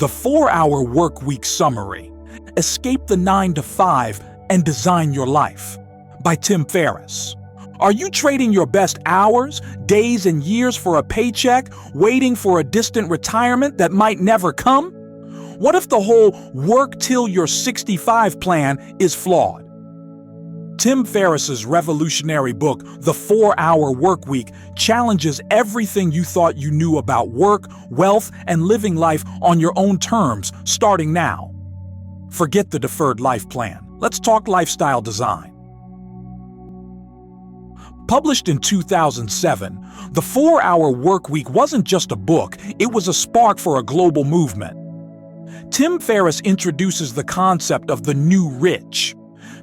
The 4-Hour Workweek Summary. Escape the 9 to 5 and design your life. By Tim Ferriss. Are you trading your best hours, days, and years for a paycheck, waiting for a distant retirement that might never come? What if the whole work till you're 65 plan is flawed? Tim Ferriss's revolutionary book, The 4-Hour Workweek, challenges everything you thought you knew about work, wealth, and living life on your own terms, starting now. Forget the deferred life plan. Let's talk lifestyle design. Published in 2007, The 4-Hour Workweek wasn't just a book, it was a spark for a global movement. Tim Ferriss introduces the concept of the new rich.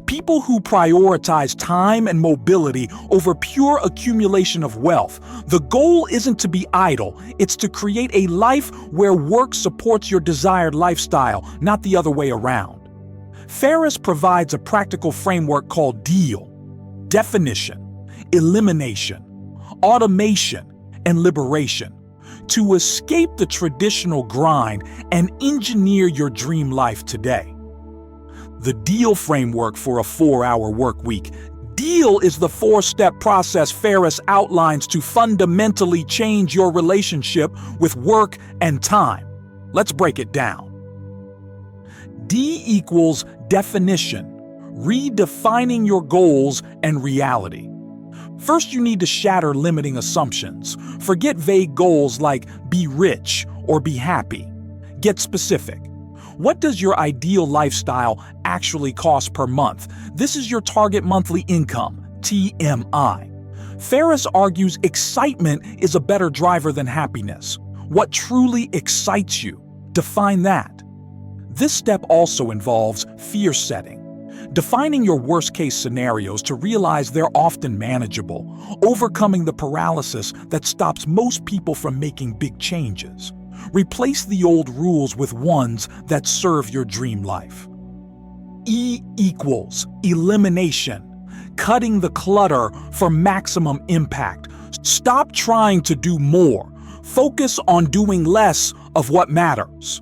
People who prioritize time and mobility over pure accumulation of wealth. The goal isn't to be idle, it's to create a life where work supports your desired lifestyle, not the other way around. Ferriss provides a practical framework called DEAL: definition, elimination, automation, and liberation, to escape the traditional grind and engineer your dream life today. The DEAL framework for a 4-hour work week. DEAL is the 4-step process Ferriss outlines to fundamentally change your relationship with work and time. Let's break it down. D equals definition, redefining your goals and reality. First, you need to shatter limiting assumptions. Forget vague goals like be rich or be happy. Get specific. What does your ideal lifestyle actually cost per month? This is your target monthly income, TMI. Ferriss argues excitement is a better driver than happiness. What truly excites you? Define that. This step also involves fear setting. Defining your worst-case scenarios to realize they're often manageable, overcoming the paralysis that stops most people from making big changes. Replace the old rules with ones that serve your dream life. E equals elimination, cutting the clutter for maximum impact. Stop trying to do more. Focus on doing less of what matters.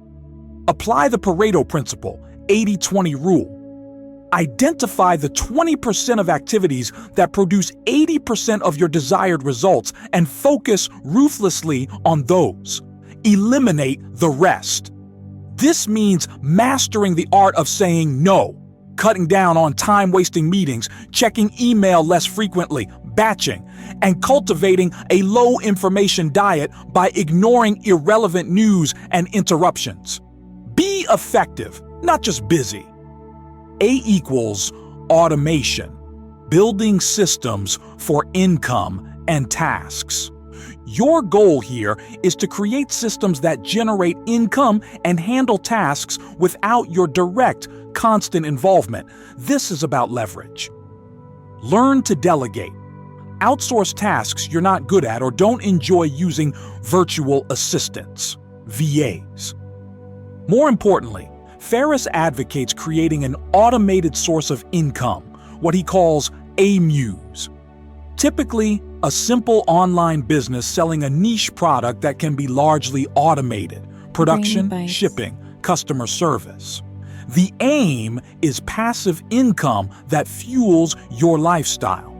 Apply the Pareto principle, 80-20 rule. Identify the 20% of activities that produce 80% of your desired results and focus ruthlessly on those. Eliminate the rest. This means mastering the art of saying no, cutting down on time-wasting meetings, checking email less frequently, batching, and cultivating a low-information diet by ignoring irrelevant news and interruptions. Be effective, not just busy. A equals automation, building systems for income and tasks. Your goal here is to create systems that generate income and handle tasks without your direct, constant involvement. This is about leverage. Learn to delegate. Outsource tasks you're not good at or don't enjoy using virtual assistants, VAs. More importantly, Ferriss advocates creating an automated source of income, what he calls a muse. Typically, a simple online business selling a niche product that can be largely automated: production, Brainy Bytes. shipping, customer service. The aim is passive income that fuels your lifestyle.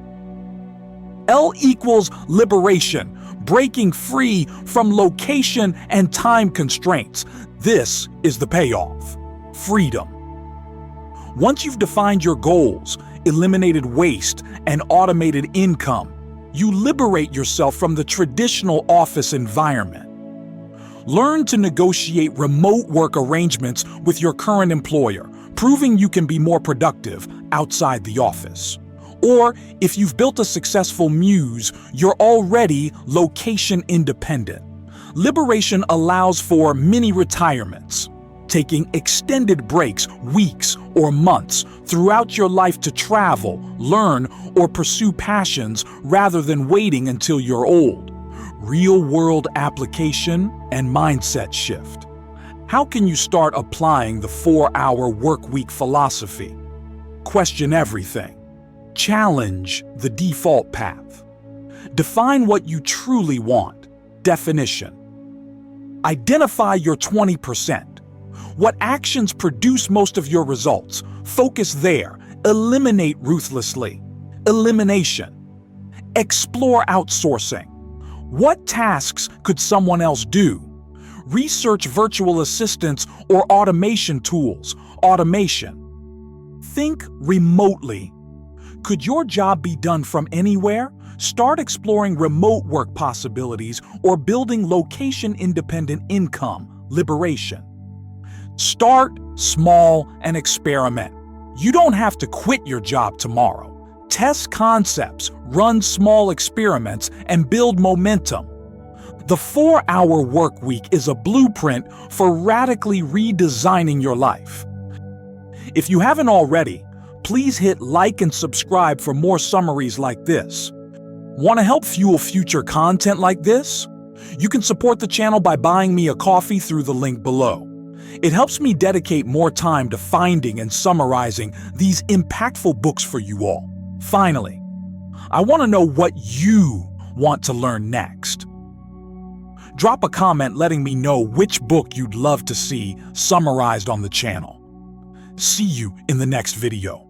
L equals liberation, breaking free from location and time constraints. This is the payoff: freedom. Once you've defined your goals, eliminated waste, and automated income, you liberate yourself from the traditional office environment. Learn to negotiate remote work arrangements with your current employer, proving you can be more productive outside the office. Or, if you've built a successful muse, you're already location independent. Liberation allows for mini retirements, taking extended breaks, weeks or months throughout your life to travel, learn, or pursue passions rather than waiting until you're old. Real-world application and mindset shift. How can you start applying the 4-hour workweek philosophy? Question everything. Challenge the default path. Define what you truly want. Definition. Identify your 20%. What actions produce most of your results? Focus there. Eliminate ruthlessly. Elimination. Explore outsourcing. What tasks could someone else do? Research virtual assistants or automation tools. Automation. Think remotely. Could your job be done from anywhere? Start exploring remote work possibilities or building location-independent income. Liberation. Start small and experiment. You don't have to quit your job tomorrow. Test concepts, run small experiments, and build momentum. The 4-hour work week is a blueprint for radically redesigning your life. If you haven't already, please hit like and subscribe for more summaries like this. Want to help fuel future content like this? You can support the channel by buying me a coffee through the link below. It helps me dedicate more time to finding and summarizing these impactful books for you all. Finally, I want to know what you want to learn next. Drop a comment letting me know which book you'd love to see summarized on the channel. See you in the next video.